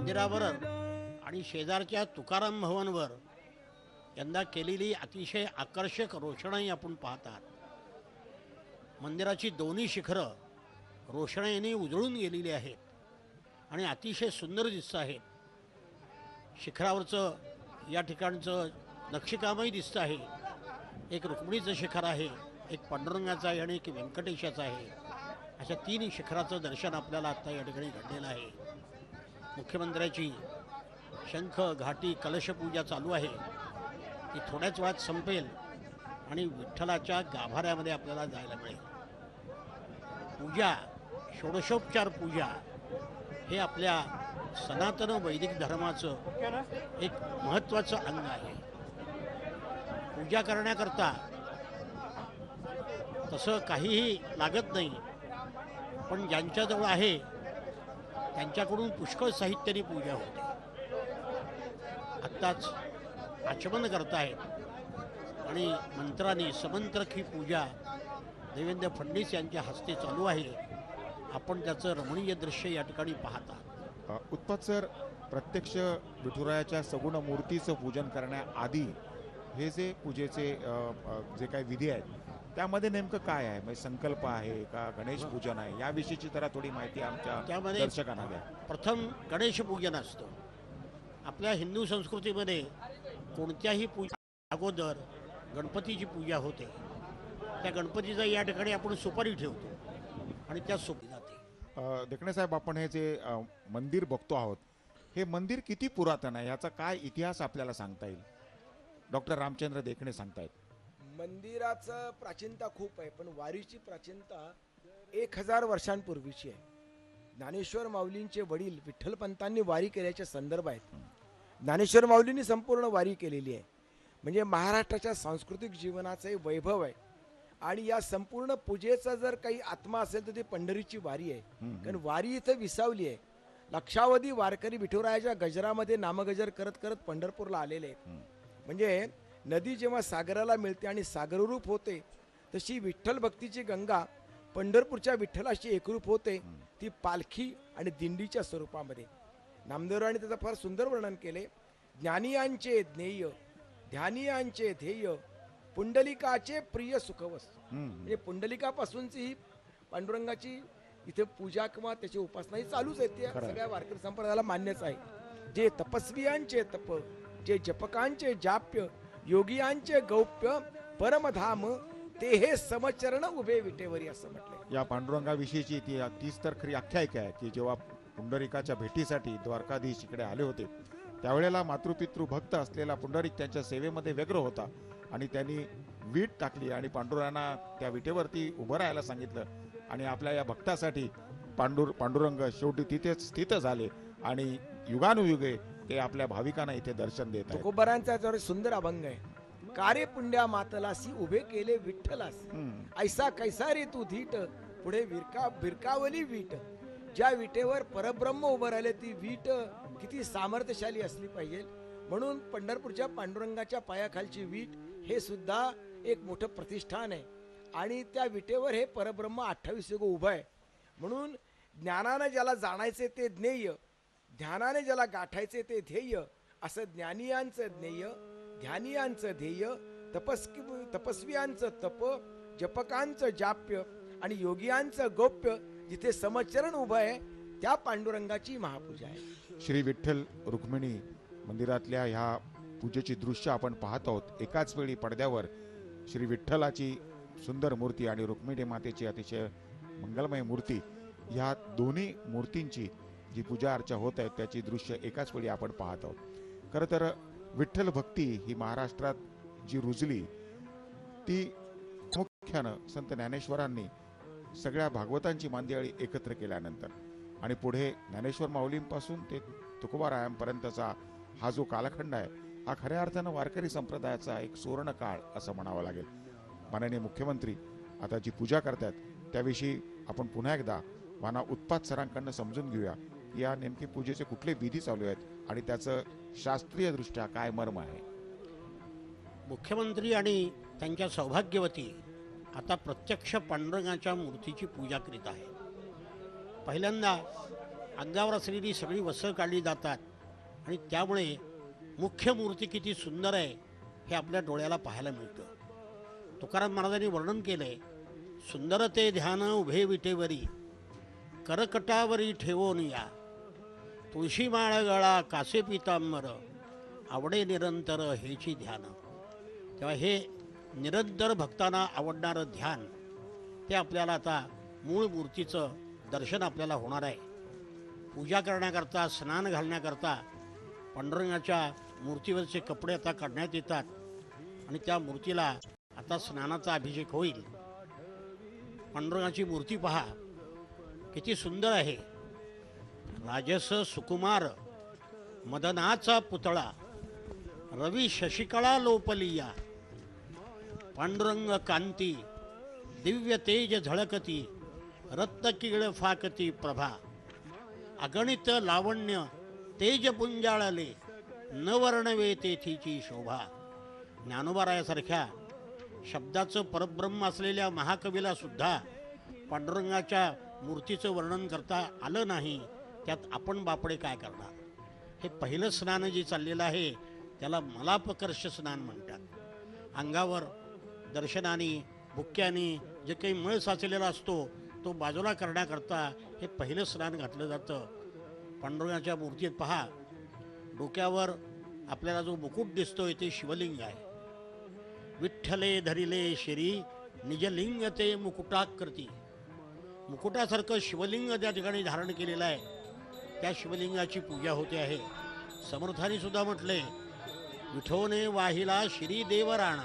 मंदिरावर आणि शेजारच्या तुकाराम भवनवर यंदा केलेली अतिशय आकर्षक रोषणाई आपण पाहतात. मंदिराची दोन्ही शिखरं रोषणाईने उजळून गेलेली आहेत आणि अतिशय सुंदर दिसत आहेत. शिखरावरचं या ठिकाणचं नक्षीकामही दिसतं आहे. एक रुक्मिणीचं शिखर आहे, एक पांडुरंगाचं आहे आणि एक व्यंकटेशाचं आहे. अशा तीन शिखराचं दर्शन आपल्याला आत्ता या ठिकाणी घडलेलं आहे. मुख्यमंत्र्याची शंख घाटी कलशपूजा चालू आहे. ती थोड्याच वेळात संपेल आणि विठ्ठलाच्या गाभाऱ्यामध्ये आपल्याला जायला मिळेल. पूजा, षोडशोपचार पूजा हे आपल्या सनातन वैदिक धर्माचं एक महत्त्वाचं अंग आहे. पूजा करण्याकरता तसं काहीही लागत नाही, पण ज्यांच्याजवळ आहे त्यांच्याकडून पुष्कळ साहित्याने पूजा होते. आत्ताच आचमन करतायत आणि मंत्राने समंत्रक ही पूजा देवेंद्र फडणवीस यांच्या हस्ते चालू आहे. आपण त्याचं रमणीय दृश्य या ठिकाणी पाहता. उत्पात सर, प्रत्यक्ष विठुरायाच्या सगुण मूर्तीचं पूजन करण्याआधी हे जे पूजेचे जे काही विधी आहेत त्यामध्ये नेमकं काय आहे? म्हणजे संकल्प आहे का, गणेश पूजन आहे? याविषयीची जरा थोडी माहिती आमच्या दर्शकांना द्या. प्रथम गणेश पूजन असतं. आपल्या हिंदू संस्कृतीमध्ये कोणत्याही पूजा अगोदर गणपतीची पूजा होते. त्या गणपतीचा या ठिकाणी आपण सुपारी ठेवतो आणि त्या सुपारी जाते. देखणे साहेब, आपण हे जे मंदिर बघतो आहोत, हे मंदिर किती पुरातन आहे याचा काय इतिहास आपल्याला सांगता येईल? डॉक्टर रामचंद्र देखणे सांगतायत. मंदिराचं प्राचीनता खूप आहे, पण वारीची प्राचीनता 1000 वर्षांपूर्वीची आहे. ज्ञानेश्वर माऊलींचे वडील विठ्ठलपंतांनी वारी केल्याचे संदर्भ आहेत. ज्ञानेश्वर माऊलींनी संपूर्ण वारी केलेली आहे. म्हणजे महाराष्ट्राच्या सांस्कृतिक जीवनाचे वैभव आहे. आणि या संपूर्ण पूजेचा जर काही आत्मा असेल तर ती पंढरीची वारी आहे. कारण वारी इथं विसावली आहे. लक्षावधी वारकरी विठुरायाच्या गजरामध्ये नामगजर करत करत पंढरपूरला आलेले आहेत. म्हणजे नदी जेव्हा सागराला मिळते आणि सागररूप होते, तशी विठ्ठल भक्तीची गंगा पंढरपूरच्या विठ्ठलाशी एकरूप होते. ती पालखी आणि दिंडीच्या स्वरूपामध्ये. नामदेवरावांनी त्याचं फार सुंदर वर्णन केले. ज्ञानियांचे ज्ञेय, ध्यानियांचे ध्येय, पुंडलिकाचे प्रिय सुखवस्तू. म्हणजे पुंडलिकापासूनची ही पांडुरंगाची इथे पूजा किंवा त्याची उपासना ही चालूच आहे. ती सगळ्या वारकरी संप्रदायाला मान्यच आहे. जे तपस्वियांचे तप, जे जपकांचे जाप्य, योगियांचे गौप्य, परमधाम ते हे समचरण उभे विटेवरी असं म्हटलंय. या पांडुरंगाविषयीची तीच तर खरी आख्यायिका आहे की जेव्हा पुंडलिकाच्या भेटीसाठी द्वारकाधीश इकडे आले होते, त्यावेळेला मातृपितृ भक्त असलेला पुंडलिक त्यांच्या सेवेमध्ये व्यग्र होता आणि त्यांनी वीट टाकली आणि पांडुरांना त्या विटेवरती उभं राहायला सांगितलं. आणि आपल्या या भक्तासाठी पांडुरंग शेवटी तिथेच स्थित झाले आणि युगानुयुगे ते आपल्या भाविकांना इथे दर्शन देत आहेत. तुकोबारांचा याच्यावर सुंदर अभंग आहे. कार्य पुंड्या मातलासी उभे केले विठ्ठलास, ऐसा कैसा रे तू धीट, पुढे विरकावली वीट. ज्या विटेवर परब्रह्म उभं राहिले ती वीट किती सामर्थ्यशाली असली पाहिजे. म्हणून पंढरपूरच्या पांडुरंगाच्या पायाखालची वीट हे सुद्धा एक मोठं प्रतिष्ठान आहे. आणि त्या विटेवर हे परब्रह्म 28 युग उभं आहे. म्हणून ज्ञानाने ज्याला जाणायचे ते ज्ञेय, ध्यानाने ज्याला गाठायचे ते ध्येय, असं ज्ञानियांचं ज्ञेय, ध्यानियांचं ध्येय, तपस्वियांचं तप, जपकांचं जाप्य आणि योगियांचं गौप्य जिथे समचरण उभं आहे त्या पांडुरंगाची महापूजा आहे. श्री विठ्ठल रुक्मिणी मंदिरातल्या ह्या पूजेची दृश्य आपण पाहत आहोत. एकाच वेळी पडद्यावर श्री विठ्ठलाची सुंदर मूर्ती आणि रुक्मिणी मातेची अतिशय मंगलमय मूर्ती, ह्या दोन्ही मूर्तींची जी पूजा अर्चा होत आहे त्याची दृश्य एकाच वेळी आपण पाहत आहोत. खरं तर विठ्ठल भक्ती ही महाराष्ट्रात जी रुजली ती मुख्यानं संत ज्ञानेश्वरांनी सगळ्या भागवतांची मांदियाळी एकत्र केल्यानंतर आणि पुढे ज्ञानेश्वर माऊलींपासून ते तुकोबारायांपर्यंतचा हा जो कालखंड आहे हा खऱ्या अर्थानं वारकरी संप्रदायाचा एक सुवर्ण काळ असं म्हणावं लागेल. माननीय मुख्यमंत्री आता जी पूजा करतात त्याविषयी आपण पुन्हा एकदा माना उत्पात सरांकडनं समजून घेऊया. या नेमके पूजेचे कुठले विधी चालू आहेत आणि त्याचं शास्त्रीय दृष्ट्या काय मर्म आहे. मुख्यमंत्री आणि त्यांच्या सौभाग्यवती आता प्रत्यक्ष पांडुरंगाच्या मूर्तीची पूजा करीत आहे. पहिल्यांदा अंगावर असलेली सगळी वस्त्र काढली जातात आणि त्यामुळे मुख्य मूर्ती किती सुंदर आहे हे आपल्या डोळ्याला पाहायला मिळतं. तुकाराम महाराजांनी वर्णन केलंय, सुंदर ते ध्यान उभे विटेवरी करकटावरी ठेवून या, तुळशी माळ गळा कासे पितांबर आवडे निरंतर हेची ध्यान. तेव्हा हे निरंतर भक्तांना आवडणारं ध्यान ते आपल्याला आता मूळ मूर्तीचं दर्शन आपल्याला होणार आहे. पूजा करण्याकरता, स्नान घालण्याकरता पांडुरंगाच्या मूर्तीवरचे कपडे आता काढण्यात येतात आणि त्या मूर्तीला आता स्नानाचा अभिषेक होईल. पांडुरंगाची मूर्ती पहा किती सुंदर आहे. राजस सुकुमार मदनाचा पुतळा रवी शशिकळा लोपलिया, पांडुरंग कांती दिव्य तेज झळकती रत्नकिळ फाकती प्रभा, अगणित लावण्य तेज पुंजाळले नवर्णवे तेथीची शोभा. ज्ञानोबारायासारख्या शब्दाचं परब्रह्म असलेल्या महाकवीला सुद्धा पांडुरंगाच्या मूर्तीचं वर्णन करता आलं नाही, त्यात आपण बापडे काय करणार. हे पहिलं स्नान जे चाललेलं आहे त्याला मलापकर्ष स्नान म्हणतात. अंगावर दर्शनाने बुक्क्याने जे काही मळ साचलेला असतो तो बाजूला करण्याकरता हे पहिलं स्नान घातलं जातं. पांडुरंगाच्या मूर्तीत पहा, डोक्यावर आपल्याला जो मुकुट दिसतोय ते शिवलिंग आहे. विठ्ठले धरिले शिरी निजलिंग ते मुकुटाकृती, मुकुटासारखं शिवलिंग त्या ठिकाणी धारण केलेलं आहे. त्या शिवलिंगाची पूजा होते आहे. समर्थांनी सुद्धा म्हटले, विठोने वाहिला श्री देवराणा.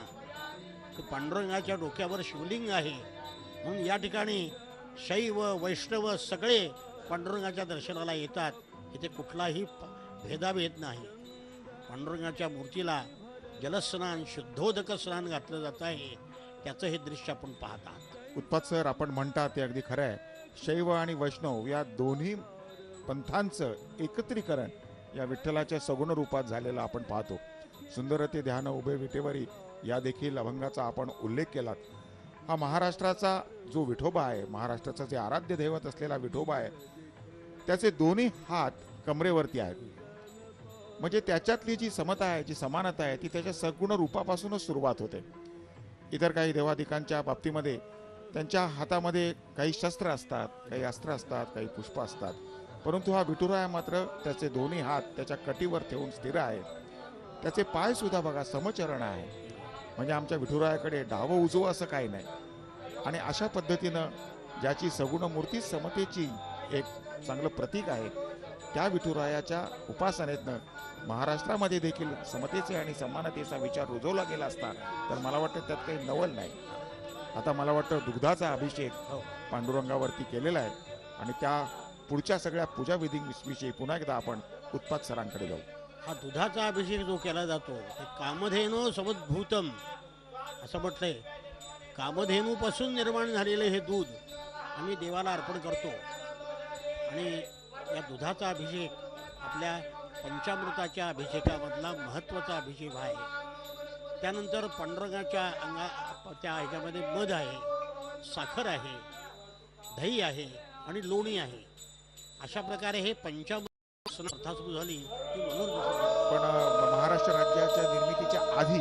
पांडुरंगाच्या डोक्यावर शिवलिंग आहे म्हणून या ठिकाणी शैव वैष्णव सगळे पांडुरंगाच्या दर्शनाला येतात. इथे कुठलाही भेदाभेद नाही. पांडुरंगाच्या मूर्तीला जलस्नान शुद्धोदक स्नान घातलं जात आहे. त्याचं हे दृश्य आपण पाहत आहात. उत्पात सर, आपण म्हणता ते अगदी खरं आहे. शैव आणि वैष्णव या दोन्ही पंथांचं एकत्रीकरण या विठ्ठलाच्या सगुण रूपात झालेलं आपण पाहतो. सुंदर ते ध्यान उभे विटेवरी या देखील अभंगाचा आपण उल्लेख केलात. हा महाराष्ट्राचा जो विठोबा आहे, महाराष्ट्राचा जे आराध्य दैवत असलेला विठोबा आहे, त्याचे दोन्ही हात कमरेवरती आहेत. म्हणजे त्याच्यातली जी समता आहे, जी समानता आहे, ती त्याच्या सगुण रूपापासूनच सुरुवात होते. इतर काही देवादिकांच्या बाबतीमध्ये त्यांच्या हातामध्ये काही शस्त्र असतात, काही अस्त्र असतात, काही पुष्प असतात, परंतु हा विठुराया मात्र त्याचे दोन्ही हात त्याच्या कटीवर ठेवून स्थिर आहे. त्याचे पाय सुद्धा बघा समचरण आहे. म्हणजे आमच्या विठुरायाकडे डावं उजवं असं काही नाही. आणि अशा पद्धतीनं ज्याची सगुण मूर्ती समतेची एक चांगलं प्रतीक आहे, त्या विठुरायाच्या उपासनेतनं महाराष्ट्रामध्ये देखील समतेचे आणि समानतेचा विचार रुजवला गेला असता तर मला वाटतं त्यात काही नवल नाही. आता मला वाटतं दुग्धाचा अभिषेक पांडुरंगावरती केलेला आहे आणि त्या पुढच्या सगळ्या पूजा विधींविषयी पुन्हा एकदा आपण उत्पात सरांकडे जाऊ. हा दुधाचा अभिषेक जो केला जातो ते कामधेनो समुद्भूतम असं म्हटलंय. कामधेनूपासून निर्माण झालेलं हे दूध आम्ही देवाला अर्पण करतो आणि या दुधाचा अभिषेक आपल्या पंचामृताच्या अभिषेकामधला महत्त्वाचा अभिषेक आहे. त्यानंतर पांडुरंगाच्या त्या ह्याच्यामध्ये मध आहे, साखर आहे, दही आहे आणि लोणी आहे. अशा प्रकारे हे पंचामृत प्रथा सुरू झाली ती म्हणून. पण महाराष्ट्र राज्याच्या निर्मितीच्या आधी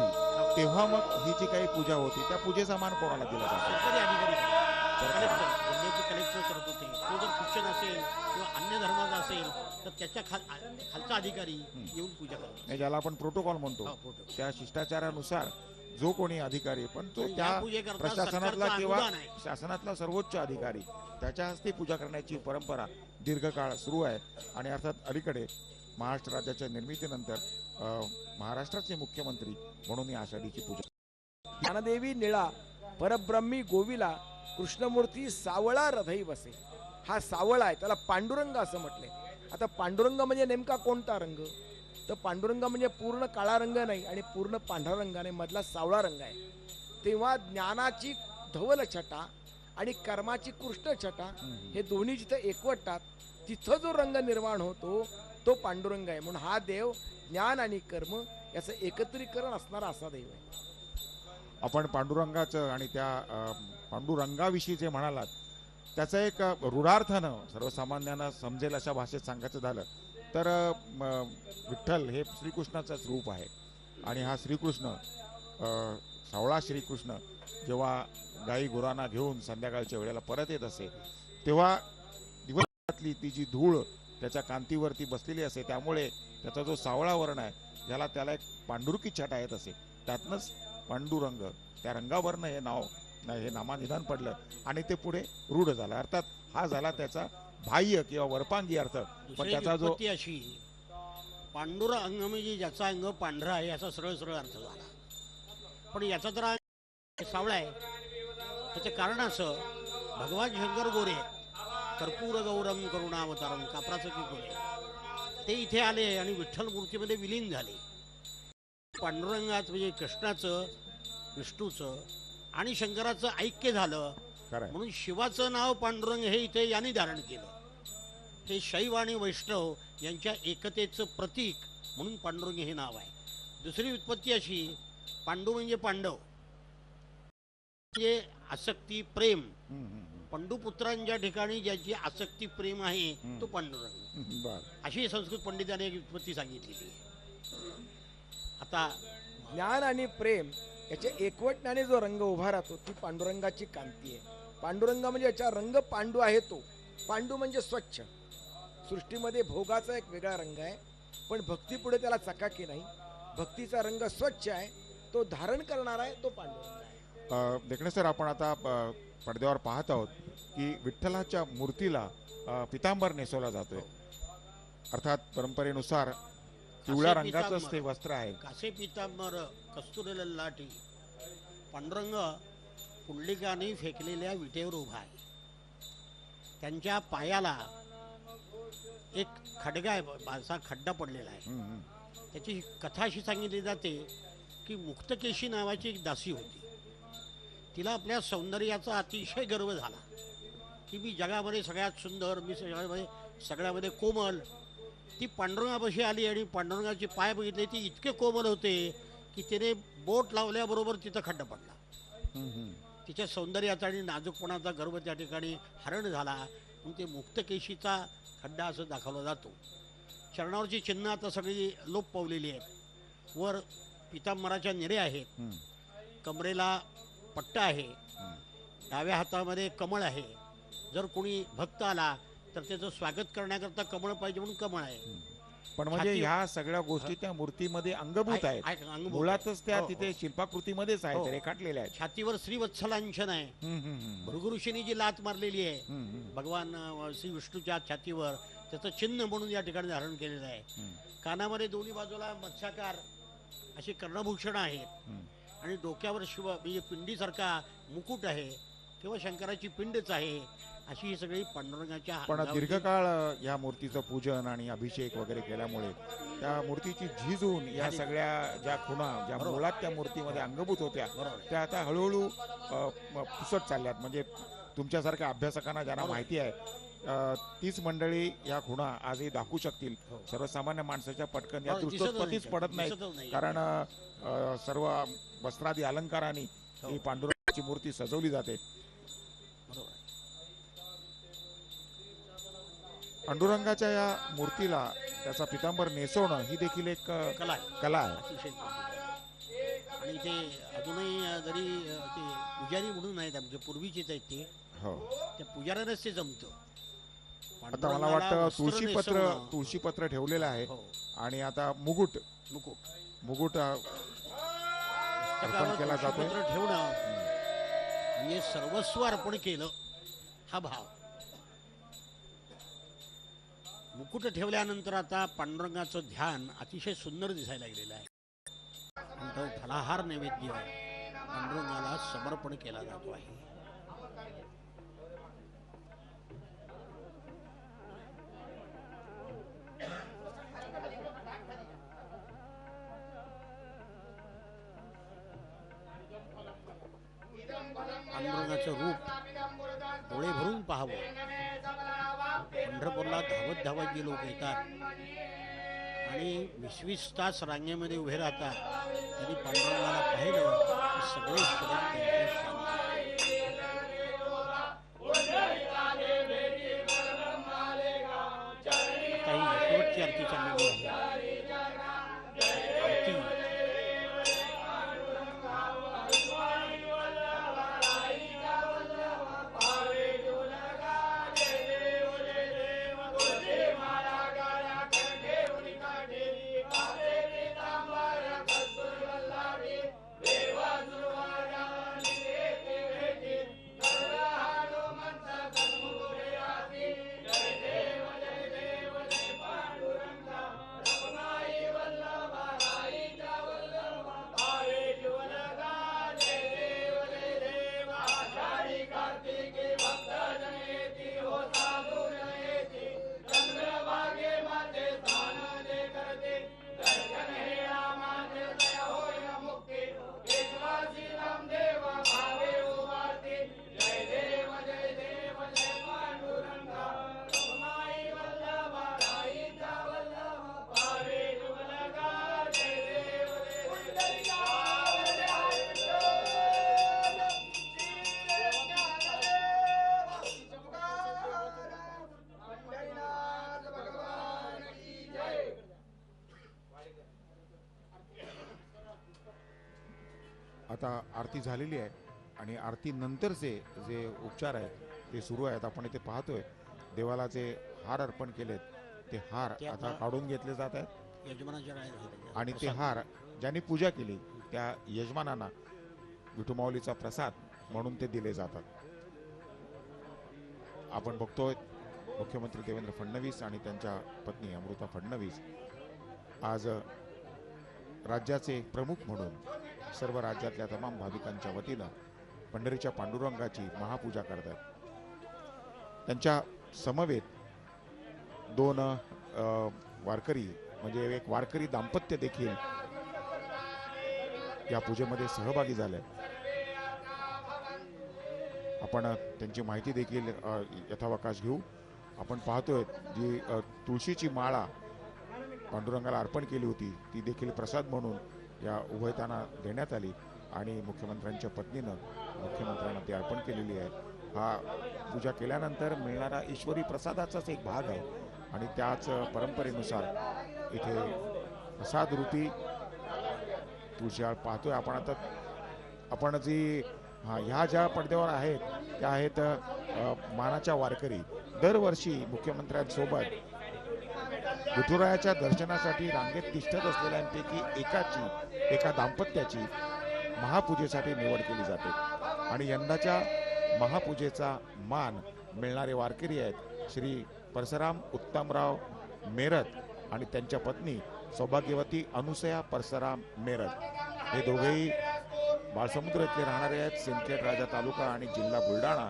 तेव्हा मग ही जी काही पूजा होती त्या पूजेचा मान कोणाला दिला जातो? सरकारी अधिकारी कलेक्टर करत होते. तो जर ख्रिश्चन असेल किंवा अन्य धर्माचा असेल तर त्याच्या खालचा अधिकारी येऊन पूजा करतो. ज्याला आपण प्रोटोकॉल म्हणतो, त्या शिष्टाचारानुसार जो कोणी अधिकारी, पण तो त्या प्रशासनातला किंवा शासनातला सर्वोच्च अधिकारी, त्याच्या हस्ते पूजा करण्याची परंपरा दीर्घकाळ सुरू आहे. आणि अर्थात अलीकडे महाराष्ट्र राज्याच्या निर्मितीनंतर महाराष्ट्राचे मुख्यमंत्री म्हणून या आषाढीची पूजा. ज्ञानदेवी निळा परब्रह्मी गोविला कृष्णमूर्ती सावळा हृदय बसे. हा सावळा आहे, त्याला पांडुरंग असं म्हटलंय. आता पांडुरंग म्हणजे नेमका कोणता रंग? तर पांडुरंग म्हणजे पूर्ण काळा रंग नाही आणि पूर्ण पांढरा रंग नाही, मधला सावळा रंग आहे. तेव्हा ज्ञानाची धवल छटा आणि कर्माची कृष्ण छटा हे दोन्ही जिथं एकवटतात तिथं जो रंग निर्माण होतो तो पांडुरंग आहे. म्हणून हा देव ज्ञान आणि कर्म याचं एकत्रीकरण असणारा असा देव आहे. आपण पांडुरंगाचं आणि त्या पांडुरंगाविषयी जे म्हणालात त्याचं एक रूढार्थानं सर्वसामान्यांना समजेल अशा भाषेत सांगायचं झालं तर विठ्ठल हे श्रीकृष्णाचंच रूप आहे. आणि हा श्रीकृष्ण सावळा श्रीकृष्ण जेव्हा गाई गुरांना घेऊन संध्याकाळच्या वेळेला परत येत असे तेव्हा दिवसातली ती जी धूळ त्याच्या कांतीवरती बसलेली असे, त्यामुळे त्याचा जो सावळा वर्ण आहे त्याला एक पांडुरकी छटा येत असे. त्यातनंच पांडुरंग, त्या रंगावरनं हे नामानिधान पडलं आणि ते पुढे रूढ झालं. अर्थात हा झाला त्याचा बाह्य किंवा वरपांगी अर्थ. पण त्याचा जो अशी पांडुर अंग म्हणजे ज्याचा अंग पांढरा आहे याचा सरळ सरळ अर्थ झाला. पण याचा तर सावळा आहे. त्याचं कारण असं, भगवान शंकर गोरे कर्पूर गौरम करुणावतारम, कापराचं की गोरे, ते इथे आले आणि विठ्ठल मूर्तीमध्ये विलीन झाले. पांडुरंगात म्हणजे कृष्णाचं, विष्णूचं आणि शंकराचं ऐक्य झालं म्हणून शिवाचं नाव पांडुरंग हे इथे यांनी धारण केलं. हे शैव आणि वैष्णव यांच्या एकतेचं प्रतीक म्हणून पांडुरंग हे नाव आहे. दुसरी उत्पत्ती अशी, पांडू म्हणजे पांडव, म्हणजे आसक्ती प्रेम. पंडुपुत्रांच्या ठिकाणी ज्याची आसक्ती प्रेम आहे तो पांडुरंग, अशी संस्कृत पंडितांनी एक उत्पत्ती सांगितलेली आहे. आता ज्ञान आणि प्रेम याच्या एकवटण्याने जो रंग उभा राहतो ती पांडुरंगाची कांती आहे. पांडुरंग म्हणजे याचा रंग पांडू आहे. तो पांडू म्हणजे स्वच्छ. सृष्टीमध्ये भोगाचा एक वेगळा रंग आहे, पण भक्तीपुढे त्याला चकाकी नाही. भक्तीचा रंग स्वच्छ आहे, तो धारण करणारा आहे, तो पांडुरंग आहे. देखणे सर, आपण आता पडद्यावर पाहत आहोत की विठ्ठलाच्या मूर्तीला पितांबर नेसवला जातोय. अर्थात परंपरेनुसार पिवळ्या रंगाचंच ते वस्त्र आहे. कासे पितांबर कस्तुरी ललाटी. पांडुरंग पुंडलिकाने फेकलेल्या विटेवर उभा आहे. त्यांच्या पायाला एक खडगा आहे, असा खड्डा पडलेला आहे. त्याची कथा अशी सांगितली जाते की मुक्तकेशी नावाची एक दासी होती. तिला आपल्या सौंदर्याचा अतिशय गर्व झाला की मी जगामध्ये सगळ्यात सुंदर, मी सगळ्यामध्ये कोमल. ती पांडुरंगापाशी आली आणि पांडुरंगाचे पाय बघितले, ती इतके कोमल होते की तिने बोट लावल्याबरोबर तिथं खड्डा पडला. तिच्या सौंदर्याचा आणि नाजूकपणाचा गर्व त्या ठिकाणी हरण झाला म्हणून ते मुक्तकेशीचा खड्डा असं दाखवला जातो. चरणावरची चिन्ह आता सगळी लोप पावलेली आहेत. वर पितांबराच्या निरे आहेत, कमरेला पट्टा आहे, डाव्या हातामध्ये कमळ आहे. जर कोणी भक्त आला तर त्याचं स्वागत करण्याकरता कमळ पाहिजे म्हणून कमळ आहे. पण म्हणजे ह्या सगळ्या गोष्टी त्या मूर्तीमध्ये अंगभूत आहेत. मुळातच त्या तिथे शिल्पाकृतीमध्येच आहेत, रेखाटलेल्या आहेत. छातीवर श्रीवत्सलांछन आहे. भृगु ऋषींनी जी लात मारलेली आहे भगवान श्री विष्णूच्या छातीवर, त्याचं चिन्ह म्हणून या ठिकाणी धारण केलेलं आहे. कानामध्ये दोन्ही बाजूला मत्स्याकार अशी कर्णभूषण आहेत आणि डोक्यावर शिव म्हणजे पिंडीसारखा मुकुट आहे, तेव्हा शंकराची पिंडच आहे. अशी ही सगळी पांडुरंगाच्या. पण दीर्घकाळ या मूर्तीचं पूजन आणि अभिषेक वगैरे केल्यामुळे त्या मूर्तीची झीज होऊन या सगळ्या ज्या खुणा ज्या मुळात त्या मूर्तीमध्ये अंगभूत होत्या त्या आता हळूहळू पुसत चालल्यात. म्हणजे तुमच्यासारख्या अभ्यासकांना ज्यांना माहिती आहे तीच मंडळी या खुणा आजही दाखवू शकतील. सर्वसामान्य माणसाच्या पटकन या दृष्टोत्पत्तीच पडत नाही, कारण सर्व वस्त्रादी अलंकारांनी ही पांडुरंगाची मूर्ती सजवली जाते. पांडुरंगाच्या या मूर्तीला त्याचा पितांबर नेसवणं ही देखील एक कला आहे. आणि ते अजूनही जरी ते पुजारी म्हणून आहेत आमचे पूर्वीचेच आहेत ते, त्या पुजाऱ्यानेच ते जमतं. आता मला वाटतं तुळशीपत्र ठेवलेलं आहे आणि आता मुकुट अर्पण केला जातो. ठेवणं म्हणजे सर्वस्व अर्पण केलं हा भाव. मुकुट ठेवल्यानंतर आता पांडुरंगाचं ध्यान अतिशय सुंदर दिसायला लागलेलं आहे. तो फलाहार नैवेद्य पांडुरंगाला समर्पण केला जातो आहे. पांडुरंगाचं रूप डोळे भरून पाहावं. पंढरपूरला धावत धावत जे लोक येतात आणि 20-20 तास रांगेमध्ये उभे राहतात, त्यांनी पांडुरंगाला पाहिलं की सगळे आता आरती झालेली आहे आणि आरती नंतरचे जे उपचार आहेत ते सुरू आहेत. आपण इथे पाहतोय देवाला जे हार अर्पण केलेत ते हार ते आता आता काढून घेतले जात आहेत यजमानाच्या आणि ते हार ज्यांनी पूजा केली त्या यजमानांना विठुमाऊलीचा प्रसाद म्हणून ते दिले जातात. आपण बघतोय मुख्यमंत्री देवेंद्र फडणवीस आणि त्यांच्या पत्नी अमृता फडणवीस आज राज्याचे प्रमुख म्हणून सर्व राज्यातल्या तमाम भाविकांच्या वतीनं पंढरीच्या पांडुरंगाची महापूजा करतात. त्यांच्या समवेत दोन वारकरी म्हणजे एक वारकरी दाम्पत्य देखील या पूजेमध्ये सहभागी झाले. आपण त्यांची माहिती देखील यथावकाश घेऊ. आपण पाहतोय जी तुळशीची माळा पांडुरंगाला अर्पण केली होती ती देखील प्रसाद म्हणून या उभयतांना देण्यात आली आणि मुख्यमंत्र्यांच्या पत्नीनं मुख्यमंत्र्यांना ती अर्पण केलेली आहे. हा पूजा केल्यानंतर मिळणारा ईश्वरी प्रसादाचाच एक भाग आहे आणि त्याच परंपरेनुसार इथे प्रसाद रूपी तुळशी पाहतोय आपण. आता आपण जी ह्या ज्या पडद्यावर आहेत त्या आहेत मानाच्या वारकरी. दरवर्षी मुख्यमंत्र्यांसोबत विठुरायाच्या दर्शनासाठी रांगेत तिष्ठत असलेल्यांपैकी एका दाम्पत्याची महापूजेसाठी निवड केली जाते आणि यंदाच्या महापूजेचा मान मिळणारे वारकरी आहेत श्री परसराम उत्तमराव मेरत आणि त्यांच्या पत्नी सौभाग्यवती अनुसया परसराम मेरत. हे दोघेही बाळसमुद्र येथे राहणारे आहेत. सिंदखेड राजा तालुका आणि जिल्हा बुलढाणा.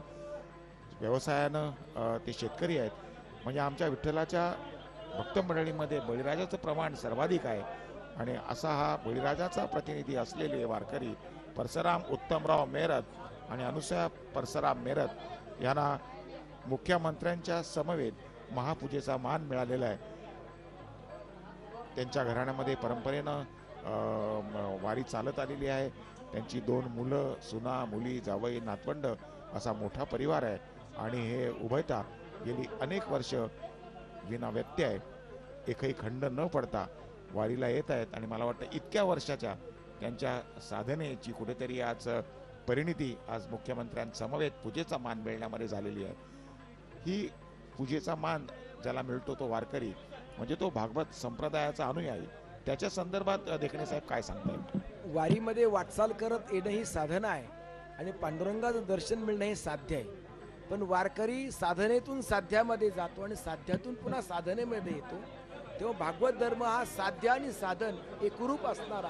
व्यवसायानं ते शेतकरी आहेत. म्हणजे आमच्या विठ्ठलाच्या भक्त मंडळीमध्ये बळीराजाचं प्रमाण सर्वाधिक आहे आणि असा हा बळीराजाचा प्रतिनिधी असलेले वारकरी परसराम उत्तमराव मेरत आणि अनुसया परसराम मेरत यांना मुख्यमंत्र्यांच्या समवेत महापूजेचा मान मिळालेला आहे. त्यांच्या घराण्यामध्ये परंपरेनं वारी चालत आलेली आहे. त्यांची 2 मुलं, सुना, मुली, जावई, नातवंड असा मोठा परिवार आहे आणि हे उभयता गेली अनेक वर्ष विना व्यत्यय एकही खंड न पडता वारीला येत आहेत आणि मला वाटतं इतक्या वर्षाच्या त्यांच्या साधनेची कुठेतरी आज परिणिती आज मुख्यमंत्र्यांसमवेत पूजेचा मान मिळण्यामध्ये झालेली आहे. ही पूजेचा मान ज्याला मिळतो तो वारकरी म्हणजे तो भागवत संप्रदायाचा अनुयायी. त्याच्या संदर्भात देखणे साहेब काय सांगताय? वारीमध्ये वाटचाल करत येणं ही साधना आहे आणि पांडुरंगाचं दर्शन मिळणं हे साध्य आहे. पण वारकरी साधनेतून साध्यामध्ये जातो आणि साध्यातून पुन्हा साधनेमध्ये येतो. तेव्हा भागवत धर्म हा साध्य आणि साधन एकरूप असणारा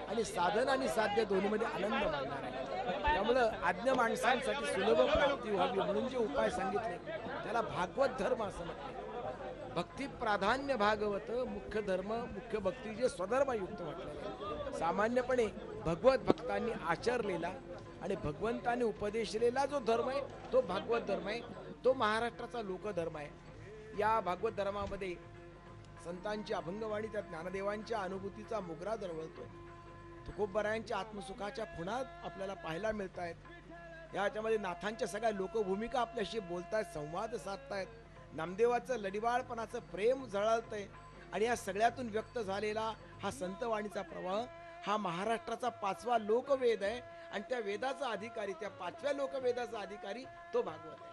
आणि साधन आणि साध्य दोन्हीमध्ये आनंद मानणार आहे. त्यामुळं आज्ञ माणसांसाठी सुलभ प्राप्ती व्हावी म्हणून जे उपाय सांगितले त्याला भागवत धर्म असं म्हणतात. भक्ती प्राधान्य भागवत मुख्य धर्म मुख्य भक्ती जे स्वधर्मयुक्त म्हटलेलं. सामान्यपणे भगवत भक्तांनी आचरलेला आणि भगवंताने उपदेशलेला जो धर्म आहे तो भागवत धर्म आहे. तो महाराष्ट्राचा लोकधर्म आहे. या भागवत धर्मामध्ये संतांची अभंगवाणी त्या ज्ञानदेवांच्या अनुभूतीचा मुगरा दरवळतोय. तुकोबरायांच्या आत्मसुखाच्या खुणा आपल्याला पाहायला मिळत आहेत. याच्यामध्ये नाथांच्या सगळ्या लोकभूमिका आपल्याशी बोलतायत, संवाद साधतायत. नामदेवाचं लढिवाळपणाचं प्रेम झळाळतंय आणि या सगळ्यातून व्यक्त झालेला हा संतवाणीचा प्रवाह हा महाराष्ट्राचा 5वा लोकवेद आहे आणि त्या वेदाचा अधिकारी, त्या 5व्या लोकवेदाचा अधिकारी तो भागवत आहे.